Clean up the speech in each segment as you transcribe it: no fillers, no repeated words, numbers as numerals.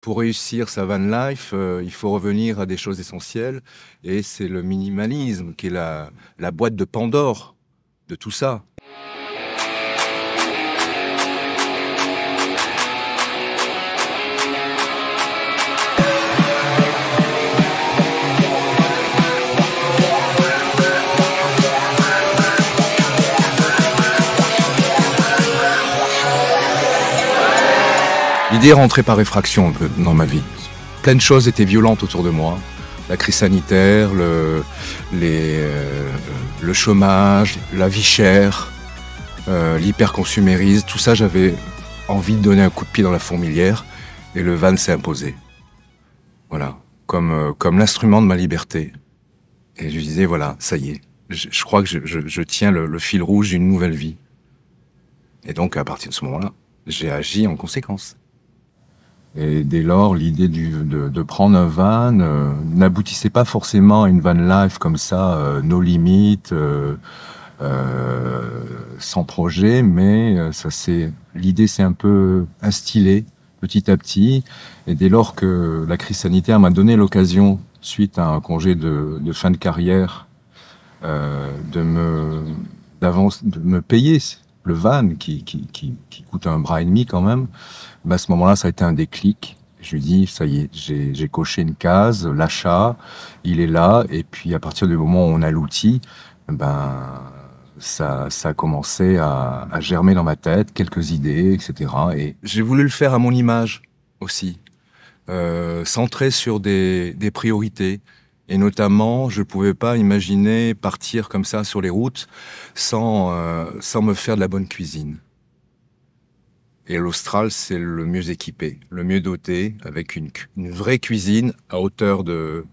Pour réussir sa van life, il faut revenir à des choses essentielles et c'est le minimalisme qui est la boîte de Pandore de tout ça. L'idée est rentrée par effraction un peu dans ma vie. Plein de choses étaient violentes autour de moi. La crise sanitaire, le chômage, la vie chère, l'hyperconsumérisme, tout ça, j'avais envie de donner un coup de pied dans la fourmilière et le van s'est imposé. Voilà, comme l'instrument de ma liberté. Et je disais, voilà, ça y est, je crois que je tiens le fil rouge d'une nouvelle vie. Et donc, à partir de ce moment-là, j'ai agi en conséquence. Et dès lors, l'idée de prendre un van n'aboutissait pas forcément à une van life comme ça, no limites, sans projet, mais l'idée s'est un peu instillée petit à petit. Et dès lors que la crise sanitaire m'a donné l'occasion, suite à un congé de fin de carrière, de me payer le van qui coûte un bras et demi quand même, ben à ce moment-là, ça a été un déclic. Je lui dis, ça y est, j'ai coché une case, l'achat, il est là, et puis à partir du moment où on a l'outil, ben ça a commencé à germer dans ma tête, quelques idées, etc. Et j'ai voulu le faire à mon image aussi, centré sur des priorités. Et notamment, je ne pouvais pas imaginer partir comme ça sur les routes sans me faire de la bonne cuisine. Et l'Austral, c'est le mieux équipé, le mieux doté, avec une vraie cuisine à hauteur de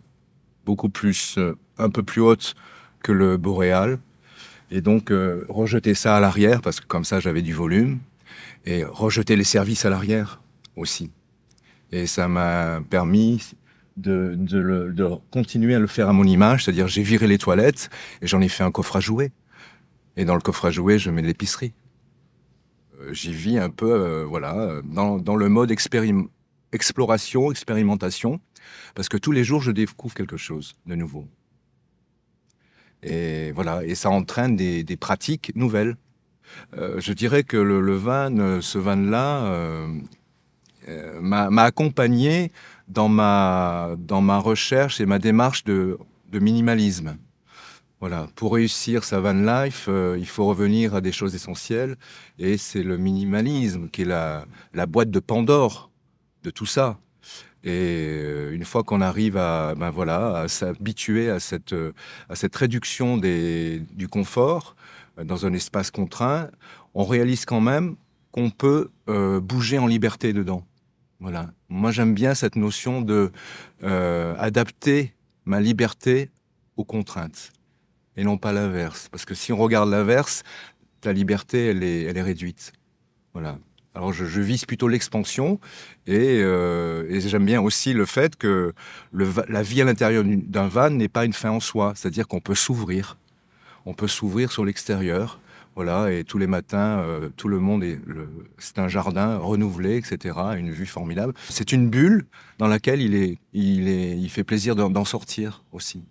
beaucoup plus, un peu plus haute que le Boréal. Et donc, rejeter ça à l'arrière, parce que comme ça, j'avais du volume. Et rejeter les services à l'arrière aussi. Et ça m'a permis de continuer à le faire à mon image, c'est-à-dire j'ai viré les toilettes et j'en ai fait un coffre à jouets. Et dans le coffre à jouets, je mets de l'épicerie. J'y vis un peu, voilà, dans le mode exploration, expérimentation, parce que tous les jours, je découvre quelque chose de nouveau. Et voilà, et ça entraîne des pratiques nouvelles. Je dirais que le van, ce van-là, m'a accompagné dans ma recherche et ma démarche de minimalisme. Voilà, pour réussir sa van life, il faut revenir à des choses essentielles et c'est le minimalisme qui est la boîte de Pandore de tout ça. Et une fois qu'on arrive à s'habituer à cette réduction du confort dans un espace contraint, on réalise quand même qu'on peut bouger en liberté dedans. Voilà. Moi, j'aime bien cette notion de adapter ma liberté aux contraintes et non pas l'inverse. Parce que si on regarde l'inverse, ta liberté, elle est réduite. Voilà. Alors, je vise plutôt l'expansion et j'aime bien aussi le fait que la vie à l'intérieur d'un van n'est pas une fin en soi. C'est-à-dire qu'on peut s'ouvrir. On peut s'ouvrir sur l'extérieur. Voilà, et tous les matins, tout le monde c'est un jardin renouvelé, etc. Une vue formidable. C'est une bulle dans laquelle il fait plaisir d'en sortir aussi.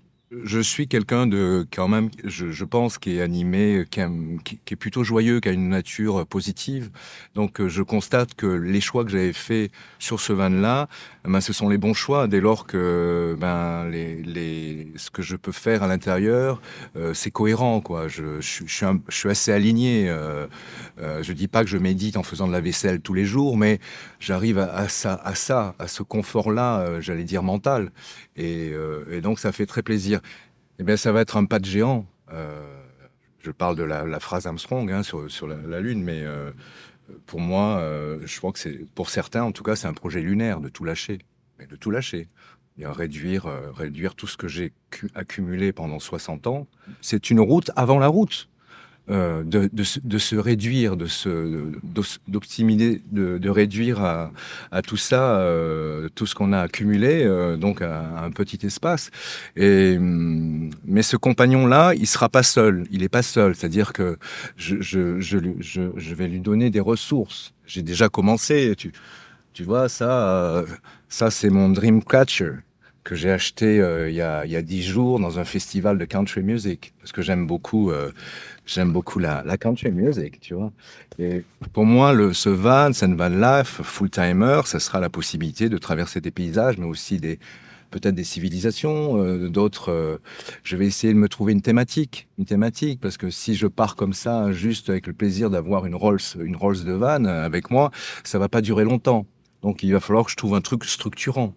Je suis quelqu'un de, quand même, je pense, qui est animé, qui est plutôt joyeux, qui a une nature positive. Donc, je constate que les choix que j'avais faits sur ce van-là, ben, ce sont les bons choix, dès lors que ben, ce que je peux faire à l'intérieur, c'est cohérent, quoi. Je suis assez aligné. Je dis pas que je médite en faisant de la vaisselle tous les jours, mais j'arrive à ce confort-là, j'allais dire mental. Et donc, ça fait très plaisir. Eh bien, ça va être un pas de géant. Je parle de la phrase Armstrong hein, sur la Lune, mais pour moi, je crois que pour certains, en tout cas, c'est un projet lunaire de tout lâcher. Mais de tout lâcher. Et réduire tout ce que j'ai accumulé pendant 60 ans. C'est une route avant la route. De se réduire, d'optimiser, de réduire à tout ça, tout ce qu'on a accumulé, donc à un petit espace. Mais ce compagnon-là, il sera pas seul. Il est pas seul. C'est-à-dire que je vais lui donner des ressources. J'ai déjà commencé. Tu vois, ça c'est mon Dreamcatcher que j'ai acheté il y a 10 jours dans un festival de country music. Parce que j'aime beaucoup la country music, tu vois. Et pour moi, ce van, cette van life, full-timer, ça sera la possibilité de traverser des paysages, mais aussi peut-être des civilisations, d'autres. Je vais essayer de me trouver une thématique, parce que si je pars comme ça, juste avec le plaisir d'avoir une Rolls de van avec moi, ça va pas durer longtemps. Donc il va falloir que je trouve un truc structurant.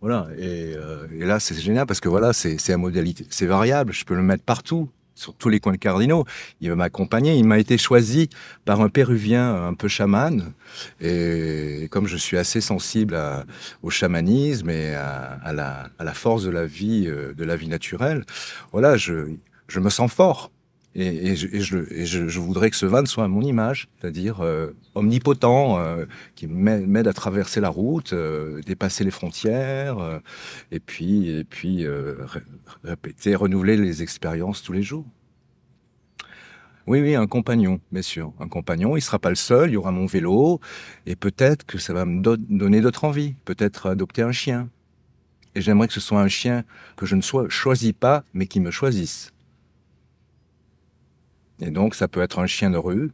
Voilà. Et là, c'est génial parce que voilà, c'est la modalité, c'est variable. Je peux le mettre partout, sur tous les coins cardinaux. Il va m'accompagner. Il m'a été choisi par un Péruvien un peu chaman. Et comme je suis assez sensible au chamanisme et à la force de la vie naturelle, voilà, je me sens fort. Je voudrais que ce van soit à mon image, c'est-à-dire omnipotent, qui m'aide à traverser la route, dépasser les frontières, et puis répéter, renouveler les expériences tous les jours. Oui, oui, un compagnon, bien sûr. Un compagnon, il sera pas le seul, il y aura mon vélo, et peut-être que ça va me donner d'autres envies, peut-être adopter un chien. Et j'aimerais que ce soit un chien que je ne choisis pas, mais qui me choisisse. Et donc, ça peut être un chien de rue.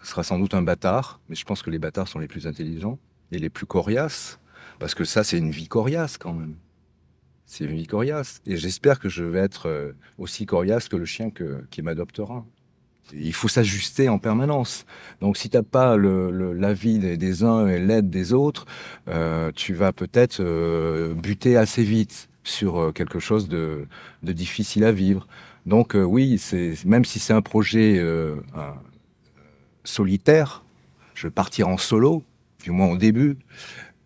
Ce sera sans doute un bâtard, mais je pense que les bâtards sont les plus intelligents et les plus coriaces. Parce que ça, c'est une vie coriace quand même. C'est une vie coriace. Et j'espère que je vais être aussi coriace que le chien qui m'adoptera. Il faut s'ajuster en permanence. Donc, si tu n'as pas l'avis des uns et l'aide des autres, tu vas peut-être buter assez vite sur quelque chose de difficile à vivre. Donc, oui, même si c'est un projet solitaire, je vais partir en solo, du moins au début,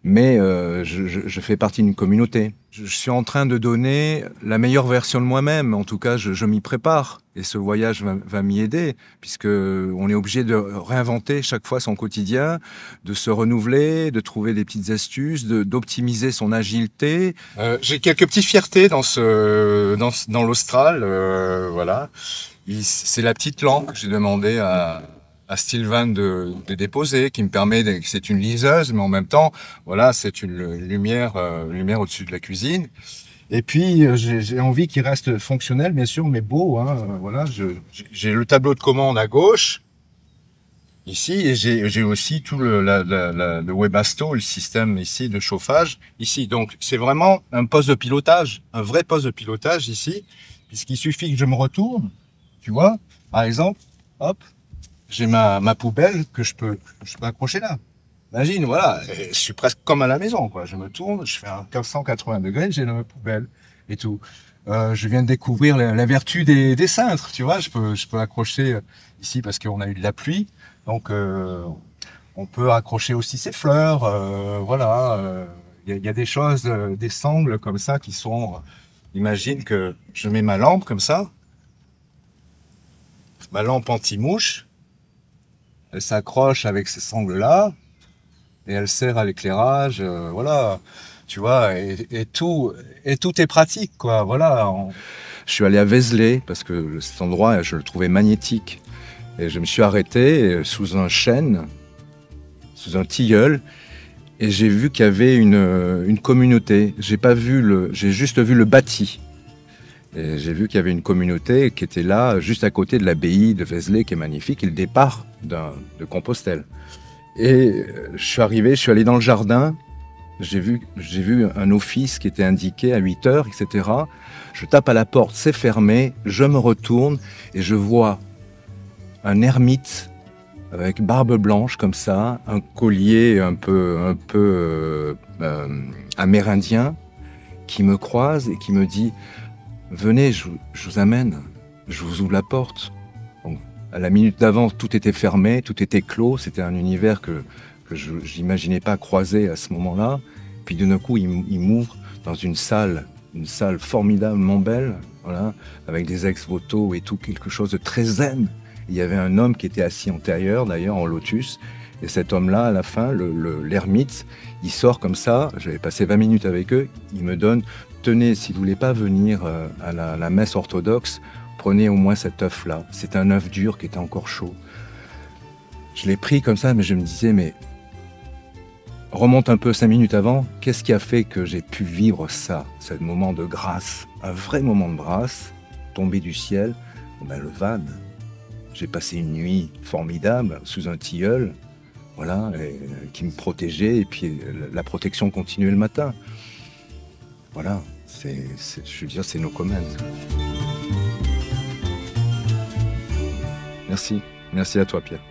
mais je fais partie d'une communauté. Je suis en train de donner la meilleure version de moi-même. En tout cas, je m'y prépare. Et ce voyage va m'y aider, puisque on est obligé de réinventer chaque fois son quotidien, de se renouveler, de trouver des petites astuces, d'optimiser son agilité. J'ai quelques petites fiertés dans l'Austral, voilà. C'est la petite lampe que j'ai demandé à Sylvain de déposer, qui me permet c'est une liseuse, mais en même temps, voilà, c'est une lumière au-dessus de la cuisine. Et puis, j'ai envie qu'il reste fonctionnel, bien sûr, mais beau, hein, voilà. J'ai le tableau de commande à gauche, ici, et j'ai aussi tout le Webasto, le système ici de chauffage, ici. Donc, c'est vraiment un poste de pilotage, un vrai poste de pilotage ici, puisqu'il suffit que je me retourne, tu vois, par exemple, hop, j'ai ma poubelle que je peux accrocher là. Imagine, voilà, je suis presque comme à la maison, quoi. Je me tourne, je fais un 180 degrés, j'ai ma poubelle et tout. Je viens de découvrir la vertu des cintres, tu vois. Je peux accrocher ici parce qu'on a eu de la pluie, donc on peut accrocher aussi ses fleurs, voilà. Il y a des choses, des sangles comme ça qui sont. Imagine que je mets ma lampe comme ça, ma lampe anti-mouche. Elle s'accroche avec ces sangles-là et elle sert à l'éclairage, voilà, tu vois, et tout est pratique, quoi, voilà. Je suis allé à Vézelay parce que cet endroit, je le trouvais magnétique et je me suis arrêté sous un chêne, sous un tilleul, et j'ai vu qu'il y avait une communauté. J'ai juste vu le bâti. Et j'ai vu qu'il y avait une communauté qui était là, juste à côté de l'abbaye de Vézelay, qui est magnifique, et le départ de Compostelle. Et je suis allé dans le jardin, j'ai vu un office qui était indiqué à 8 heures, etc. Je tape à la porte, c'est fermé, je me retourne et je vois un ermite avec barbe blanche comme ça, un collier un peu amérindien, qui me croise et qui me dit « Venez, je vous amène, je vous ouvre la porte ». À la minute d'avant, tout était fermé, tout était clos. C'était un univers que je n'imaginais pas croiser à ce moment-là. Puis d'un coup, il m'ouvre dans une salle formidablement belle, voilà, avec des ex-voto et tout, quelque chose de très zen. Il y avait un homme qui était assis antérieur, d'ailleurs, en lotus. Et cet homme-là, à la fin, l'ermite, il sort comme ça. J'avais passé 20 minutes avec eux. Il me donne « Tenez, si vous ne voulez pas venir à la messe orthodoxe, prenez au moins cet œuf-là. » C'est un œuf dur qui était encore chaud. Je l'ai pris comme ça, mais je me disais, mais remonte un peu 5 minutes avant. Qu'est-ce qui a fait que j'ai pu vivre ça, ce moment de grâce, un vrai moment de grâce, tombé du ciel? Ben, le van. J'ai passé une nuit formidable sous un tilleul, voilà, qui me protégeait, et puis la protection continuait le matin. Voilà, je veux dire, c'est no comment. Merci, merci à toi, Pierre.